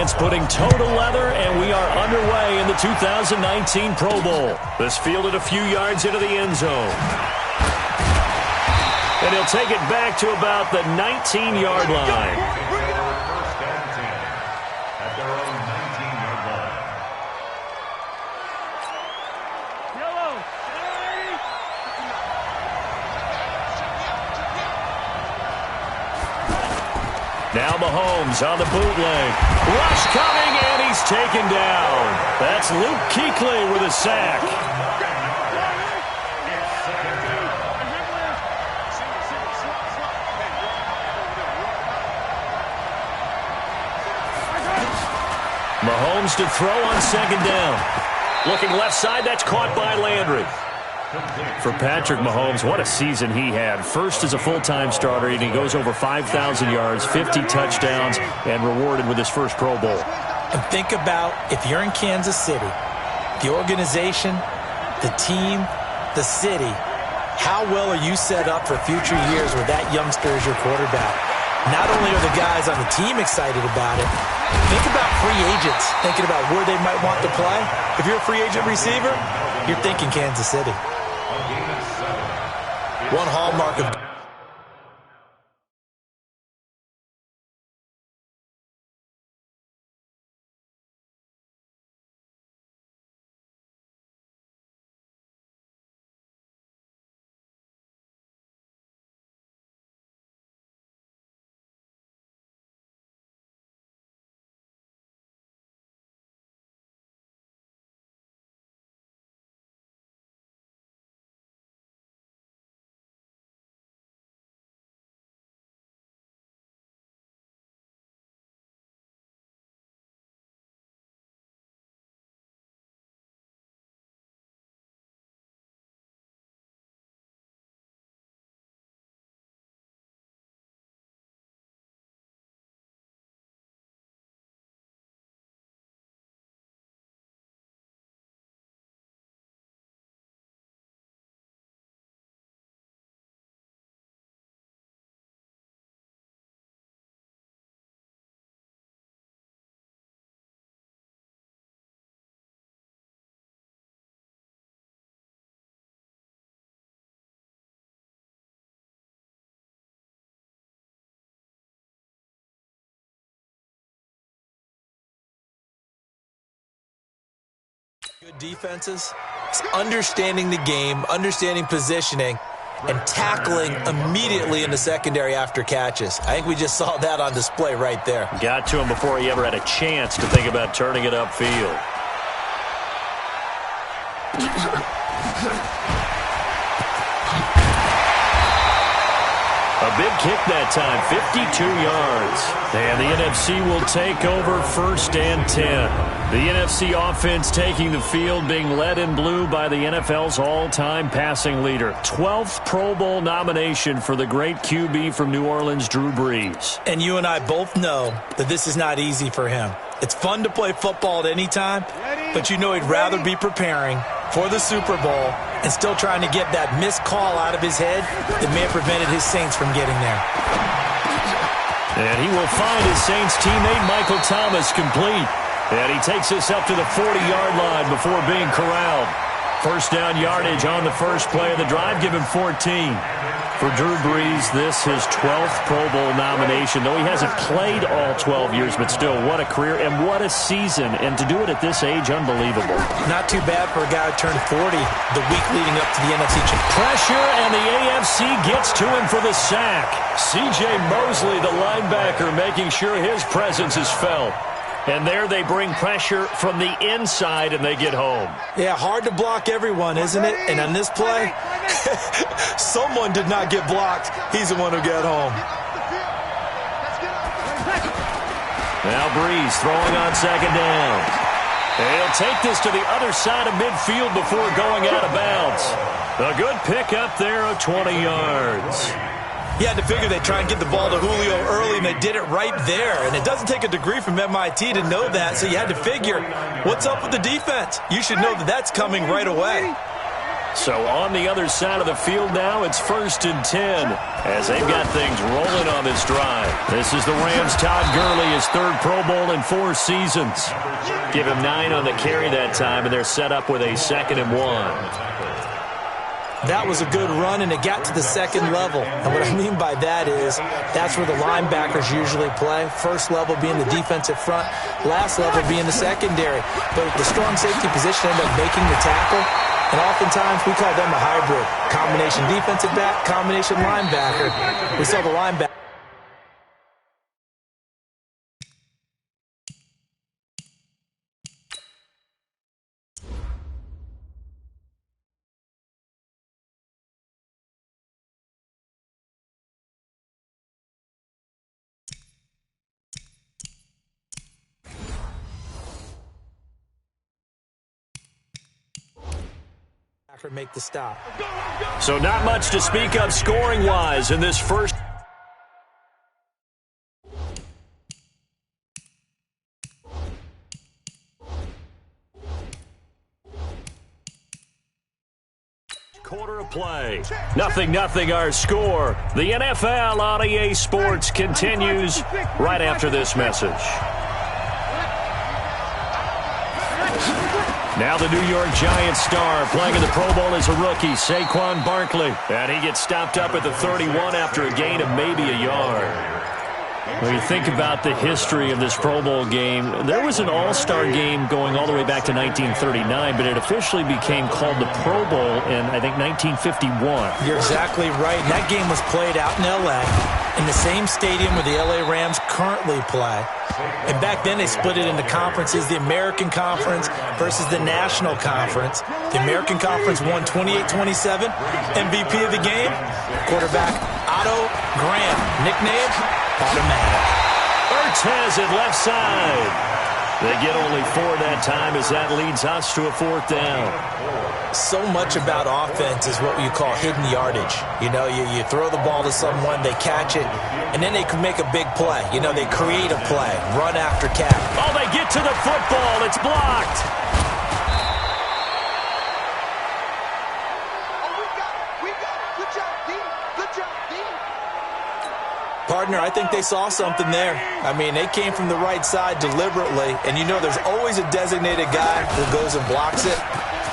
defense putting toe to leather, and we are underway in the 2019 Pro Bowl. This fielded a few yards into the end zone. And he'll take it back to about the 19-yard line. Now Mahomes on the bootleg. Rush coming, and he's taken down. That's Luke Kuechly with a sack. Mahomes to throw on second down. Looking left side, that's caught by Landry. For Patrick Mahomes, what a season he had. First as a full-time starter, and he goes over 5,000 yards, 50 touchdowns, and rewarded with his first Pro Bowl. And think about if you're in Kansas City, the organization, the team, the city, how well are you set up for future years with that youngster as your quarterback? Not only are the guys on the team excited about it, think about free agents, thinking about where they might want to play. If you're a free agent receiver, you're thinking Kansas City. One hallmark of good defenses, it's understanding the game, understanding positioning, and tackling immediately in the secondary after catches. I think we just saw that on display right there. Got to him before he ever had a chance to think about turning it upfield. A big kick that time, 52 yards. And the NFC will take over first and 10. The NFC offense taking the field, being led in blue by the NFL's all-time passing leader. 12th Pro Bowl nomination for the great QB from New Orleans, Drew Brees. And you and I both know that this is not easy for him. It's fun to play football at any time, but you know he'd rather be preparing for the Super Bowl and still trying to get that missed call out of his head that may have prevented his Saints from getting there. And he will find his Saints teammate Michael Thomas complete. And he takes us up to the 40-yard line before being corralled. First down yardage on the first play of the drive, give him 14. For Drew Brees, this his 12th Pro Bowl nomination. Though he hasn't played all 12 years, but still, what a career and what a season. And to do it at this age, unbelievable. Not too bad for a guy who turned 40 the week leading up to the NFC Championship. Pressure, and the AFC gets to him for the sack. C.J. Mosley, the linebacker, making sure his presence is felt. And there they bring pressure from the inside, and they get home. Yeah, hard to block everyone, isn't it? And on this play, someone did not get blocked. He's the one who got home. Now Brees throwing on second down. And he'll take this to the other side of midfield before going out of bounds. A good pickup there of 20 yards. You had to figure they'd try and get the ball to Julio early, and they did it right there. And it doesn't take a degree from MIT to know that, so you had to figure, what's up with the defense? You should know that that's coming right away. So on the other side of the field now, it's 1st and 10 as they've got things rolling on this drive. This is the Rams' Todd Gurley, his 3rd Pro Bowl in 4 seasons. Give him 9 on the carry that time, and they're set up with a 2nd and 1. That was a good run, and it got to the 2nd level. And what I mean by that is that's where the linebackers usually play. First level being the defensive front, last level being the secondary. But the strong safety position ended up making the tackle, and oftentimes we call them a hybrid. Combination defensive back, combination linebacker. We saw the linebacker. Make the stop. So not much to speak of scoring-wise in this first. Quarter of play. 0-0 our score. The NFL on EA Sports continues right after this message. Now the New York Giants star playing in the Pro Bowl as a rookie, Saquon Barkley. And he gets stopped up at the 31 after a gain of maybe a yard. When you think about the history of this Pro Bowl game, there was an all-star game going all the way back to 1939, but it officially became called the Pro Bowl in, I think, 1951. You're exactly right. And that game was played out in L.A., in the same stadium where the L.A. Rams currently play. And back then they split it into conferences, the American Conference versus the National Conference. The American Conference won 28-27. MVP of the game, quarterback Otto Graham, nickname Automatic. Ertz has it left side. They get only 4 that time as that leads us to a 4th down. So much about offense is what you call hidden yardage. You know, you throw the ball to someone, they catch it, and then they can make a big play. You know, they create a play, run after catch. Oh, they get to the football. It's blocked. Partner, I think they saw something there. I mean, they came from the right side deliberately, and you know there's always a designated guy who goes and blocks it,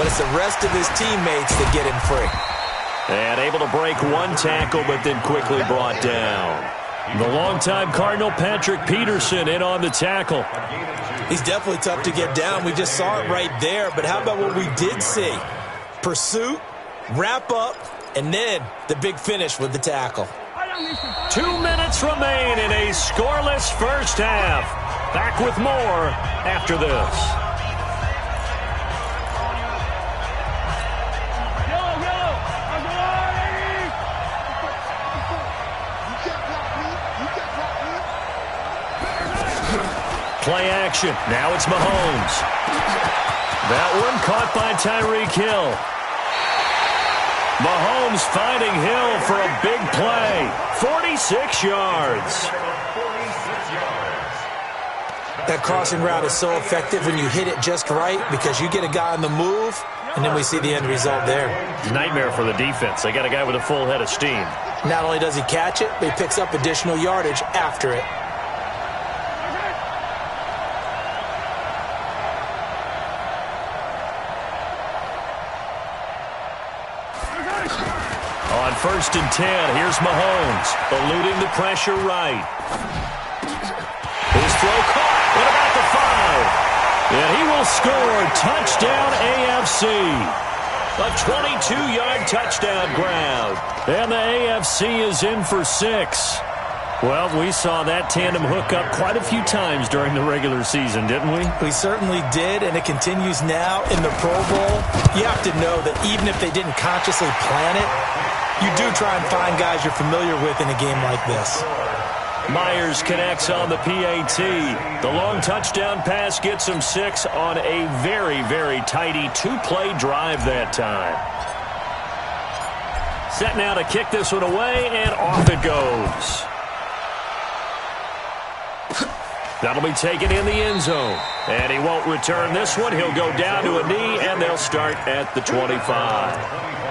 but it's the rest of his teammates that get him free. And able to break 1 tackle, but then quickly brought down. The longtime Cardinal Patrick Peterson in on the tackle. He's definitely tough to get down. We just saw it right there, but how about what we did see? Pursuit, wrap up, and then the big finish with the tackle. 2 minutes remain in a scoreless first half. Back with more after this. Play action. Now it's Mahomes. That one caught by Tyreek Hill. Mahomes finding Hill for a big play. 46 yards. That crossing route is so effective when you hit it just right because you get a guy on the move, and then we see the end result there. Nightmare for the defense. They got a guy with a full head of steam. Not only does he catch it, but he picks up additional yardage after it. On 1st and 10, here's Mahomes, eluding the pressure right. His throw caught. What about the 5? And he will score. Touchdown AFC. A 22-yard touchdown grab. And the AFC is in for 6. Well, we saw that tandem hook up quite a few times during the regular season, didn't we? We certainly did, and it continues now in the Pro Bowl. You have to know that even if they didn't consciously plan it, you do try and find guys you're familiar with in a game like this. Myers connects on the PAT. The long touchdown pass gets him 6 on a very, very tidy 2-play drive that time. Set now to kick this one away, and off it goes. That'll be taken in the end zone. And he won't return this one. He'll go down to a knee, and they'll start at the 25.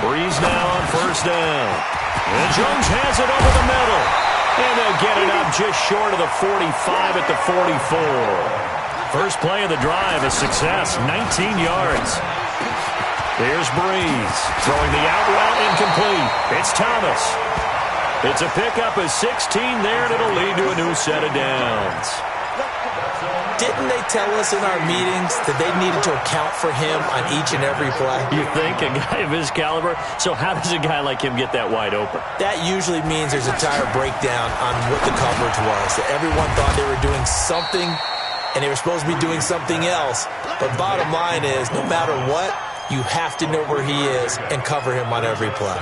Breeze now on first down. And Jones has it over the middle. And they'll get it up just short of the 45 at the 44. First play of the drive, a success, 19 yards. Here's Breeze, throwing the out route incomplete. It's Thomas. It's a pickup of 16 there, and it'll lead to a new set of downs. Didn't they tell us in our meetings that they needed to account for him on each and every play? You think? A guy of his caliber? So how does a guy like him get that wide open? That usually means there's a tire breakdown on what the coverage was. That everyone thought they were doing something, and they were supposed to be doing something else. But bottom line is, no matter what, you have to know where he is and cover him on every play.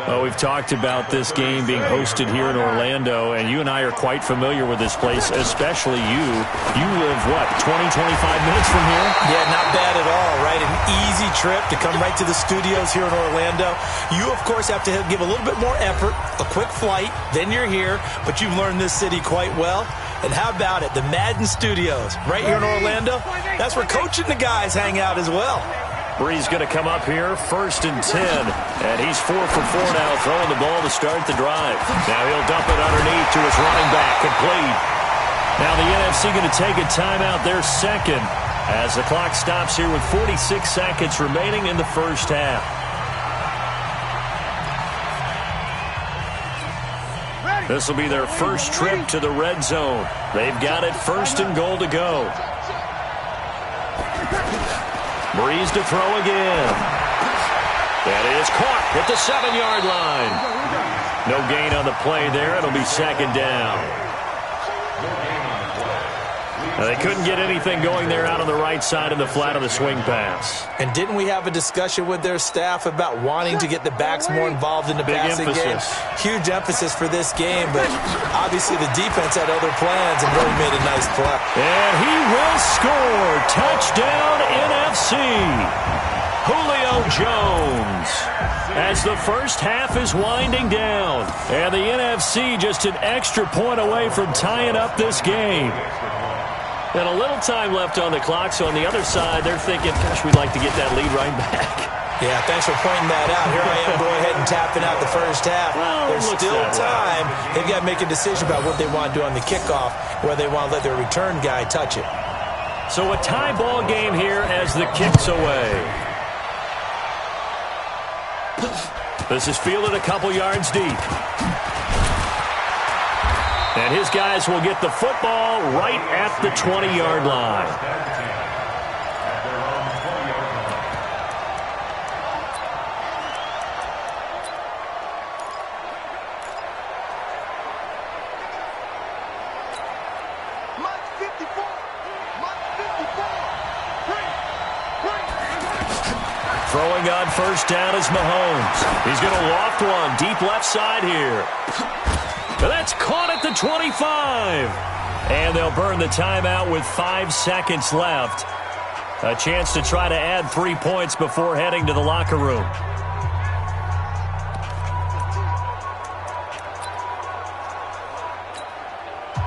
Well, we've talked about this game being hosted here in Orlando, and you and I are quite familiar with this place, especially you. You live, what, 20, 25 minutes from here? Yeah, not bad at all, right? An easy trip to come right to the studios here in Orlando. You, of course, have to give a little bit more effort, a quick flight, then you're here, but you've learned this city quite well. And how about it, the Madden Studios right here in Orlando? That's where Coach and the guys hang out as well. Breeze going to come up here, 1st and 10. And he's 4 for 4 now, throwing the ball to start the drive. Now he'll dump it underneath to his running back, complete. Now the NFC going to take a timeout, their second, as the clock stops here with 46 seconds remaining in the first half. This will be their first trip to the red zone. They've got it 1st and goal to go. Breeze to throw again. That is caught at the 7-yard line. No gain on the play there. It'll be 2nd down. Now, they couldn't get anything going there out on the right side of the flat of the swing pass. And didn't we have a discussion with their staff about wanting to get the backs more involved in the passing game? Huge emphasis for this game, but obviously the defense had other plans and really made a nice play. And he will score. Touchdown NFC. Julio Jones. As the first half is winding down. And the NFC just an extra point away from tying up this game. And a little time left on the clock, so on the other side, they're thinking, gosh, we'd like to get that lead right back. Yeah, thanks for pointing that out. Here I am going ahead and tapping out the first half. Well, there's still time. They've got to make a decision about what they want to do on the kickoff, whether they want to let their return guy touch it. So a tie ball game here as the kick's away. This is fielded a couple yards deep. And his guys will get the football right at the 20-yard line. Throwing on first down is Mahomes. He's going to loft one deep left side here. That's caught at the 25. And they'll burn the timeout with 5 seconds left. A chance to try to add 3 points before heading to the locker room.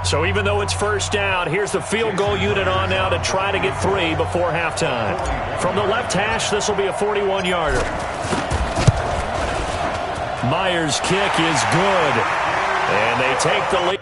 So even though it's first down, here's the field goal unit on now to try to get 3 before halftime. From the left hash, this will be a 41-yarder. Myers' kick is good. And they take the lead.